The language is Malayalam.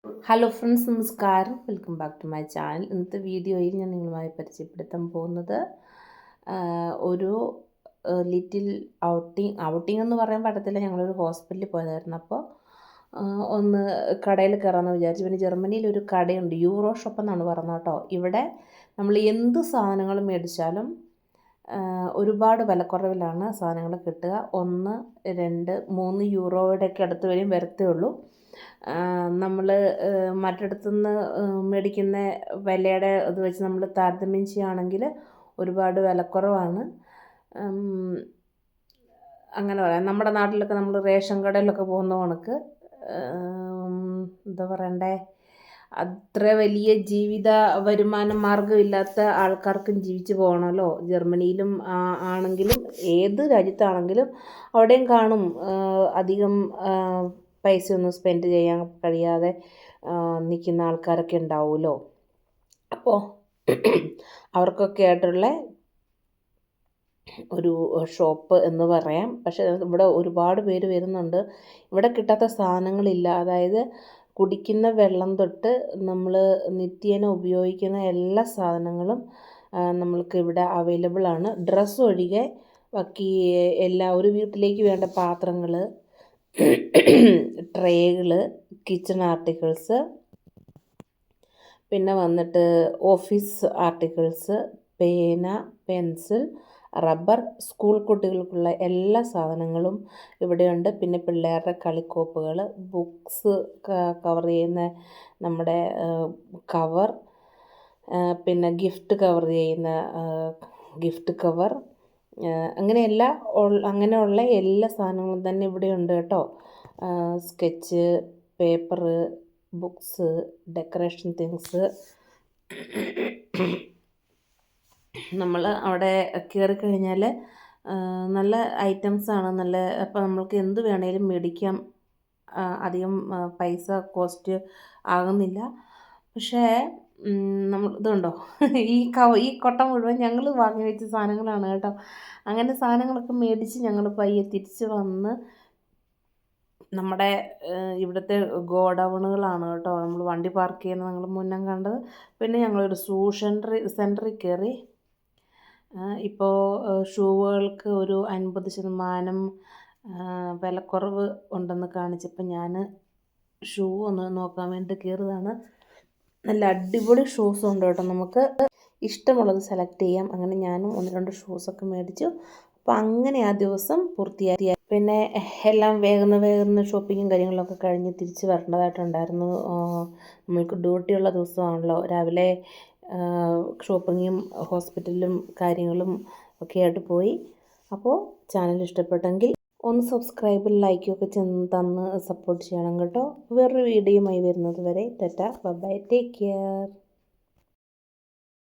ഹലോ ഫ്രണ്ട്സ്, നമസ്കാരം. Welcome back to my channel. ഇന്നത്തെ വീഡിയോയിൽ ഞാൻ നിങ്ങളുമായി പരിചയപ്പെടുത്താൻ പോകുന്നത് ഒരു ലിറ്റിൽ ഔട്ടിംഗ് എന്ന് പറയാൻ പറ്റത്തില്ല. ഞങ്ങളൊരു ഹോസ്പിറ്റലിൽ പോയതായിരുന്നു. അപ്പോൾ ഒന്ന് കടയിൽ കയറാമെന്ന് വിചാരിച്ചു. പിന്നെ ജർമ്മനിയിൽ ഒരു കടയുണ്ട്, യൂറോ ഷോപ്പ് എന്നാണ് പറഞ്ഞത് കേട്ടോ. ഇവിടെ നമ്മൾ എന്ത് സാധനങ്ങൾ മേടിച്ചാലും ഒരുപാട് വിലക്കുറവിലാണ് സാധനങ്ങൾ കിട്ടുക. 1, 2, 3 യൂറോയുടെയൊക്കെ അടുത്ത് വരത്തേ ഉള്ളൂ. നമ്മൾ മറ്റിടത്തുനിന്ന് മേടിക്കുന്ന വിലയുടെ ഇത് വെച്ച് നമ്മൾ താരതമ്യം ചെയ്യുകയാണെങ്കിൽ ഒരുപാട് വിലക്കുറവാണ്. അങ്ങനെ പറയാം. നമ്മുടെ നാട്ടിലൊക്കെ നമ്മൾ റേഷൻ കടയിലൊക്കെ പോകുന്ന കണക്ക് എന്താ പറയണ്ടേ, അത്ര വലിയ ജീവിത വരുമാന മാർഗ്ഗമില്ലാത്ത ആൾക്കാർക്കും ജീവിച്ച് പോകണമല്ലോ. ജർമ്മനിയിലും ആണെങ്കിലും ഏത് രാജ്യത്താണെങ്കിലും അവിടെയും കാണും അധികം പൈസയൊന്നും സ്പെൻഡ് ചെയ്യാൻ കഴിയാതെ നിൽക്കുന്ന ആൾക്കാരൊക്കെ ഉണ്ടാവുമല്ലോ. അപ്പോൾ അവർക്കൊക്കെ ആയിട്ടുള്ള ഒരു ഷോപ്പ് എന്ന് പറയാം. പക്ഷേ ഇവിടെ ഒരുപാട് പേര് വരുന്നുണ്ട്. ഇവിടെ കിട്ടാത്ത സാധനങ്ങളില്ല. അതായത് കുടിക്കുന്ന വെള്ളം തൊട്ട് നമ്മൾ നിത്യേന ഉപയോഗിക്കുന്ന എല്ലാ സാധനങ്ങളും നമ്മൾക്ക് ഇവിടെ അവൈലബിൾ ആണ്. ഡ്രസ്സ് ഒഴികെ ബാക്കി ഒരു വീട്ടിലേക്ക് വേണ്ട പാത്രങ്ങൾ, ട്രേകൾ, കിച്ചൺ ആർട്ടിക്കിൾസ്, പിന്നെ വന്നിട്ട് ഓഫീസ് ആർട്ടിക്കിൾസ്, പേന, പെൻസിൽ, റബ്ബർ, സ്കൂൾ കുട്ടികൾക്കുള്ള എല്ലാ സാധനങ്ങളും ഇവിടെയുണ്ട്. പിന്നെ പിള്ളേരുടെ കളിക്കോപ്പുകൾ, ബുക്സ് കവർ ചെയ്യുന്ന നമ്മുടെ കവർ, പിന്നെ ഗിഫ്റ്റ് കവർ ചെയ്യുന്ന ഗിഫ്റ്റ് കവർ, അങ്ങനെയുള്ള എല്ലാ സാധനങ്ങളും തന്നെ ഇവിടെയുണ്ട് കേട്ടോ. Sketch paper, books, decoration things. നമ്മൾ അവിടെ കയറിക്കഴിഞ്ഞാൽ നല്ല ഐറ്റംസാണ്. അപ്പോൾ നമ്മൾക്ക് എന്ത് വേണേലും മേടിക്കാം. അധികം പൈസ കോസ്റ്റ് ആകുന്നില്ല. പക്ഷേ നമ്മൾ ഇതുണ്ടോ, ഈ കൊട്ട മുഴുവൻ ഞങ്ങൾ വാങ്ങി വെച്ച സാധനങ്ങളാണ് കേട്ടോ. അങ്ങനെ സാധനങ്ങളൊക്കെ മേടിച്ച് ഞങ്ങൾ പയ്യെ തിരിച്ച് വന്ന് നമ്മുടെ ഇവിടുത്തെ ഗോഡൗണുകളാണ് കേട്ടോ നമ്മൾ വണ്ടി പാർക്ക് ചെയ്യുന്നത് നിങ്ങൾ മുന്നേ കണ്ടത്. പിന്നെ ഞങ്ങളൊരു ഷൂ സെൻറ്ററിൽ കയറി. ഇപ്പോൾ ഷൂകൾക്ക് ഒരു 50% വിലക്കുറവ് ഉണ്ടെന്ന് കാണിച്ചപ്പോൾ ഞാൻ ഷൂ ഒന്ന് നോക്കാൻ വേണ്ടി കയറിയതാണ്. നല്ല അടിപൊളി ഷൂസ് ഉണ്ട് കേട്ടോ. നമുക്ക് ഇഷ്ടമുള്ളത് സെലക്ട് ചെയ്യാം. അങ്ങനെ ഞാനും 1-2 ഷൂസൊക്കെ മേടിച്ചു. അപ്പോൾ അങ്ങനെ ആ ദിവസം പൂർത്തിയായി. പിന്നെ എല്ലാം വേഗം ഷോപ്പിങ്ങും കാര്യങ്ങളൊക്കെ കഴിഞ്ഞ് തിരിച്ച് വരേണ്ടതായിട്ടുണ്ടായിരുന്നു. നമ്മൾക്ക് ഡ്യൂട്ടിയുള്ള ദിവസമാണല്ലോ. രാവിലെ ഷോപ്പിങ്ങും ഹോസ്പിറ്റലും കാര്യങ്ങളും ഒക്കെ ആയിട്ട് പോയി. അപ്പോൾ ചാനൽ ഇഷ്ടപ്പെട്ടെങ്കിൽ ഒന്ന് സബ്സ്ക്രൈബും ലൈക്കും ഒക്കെ തന്ന് സപ്പോർട്ട് ചെയ്യണം കേട്ടോ. വേറൊരു വീഡിയോയുമായി വരുന്നത് വരെ Tata, bye bye, take care.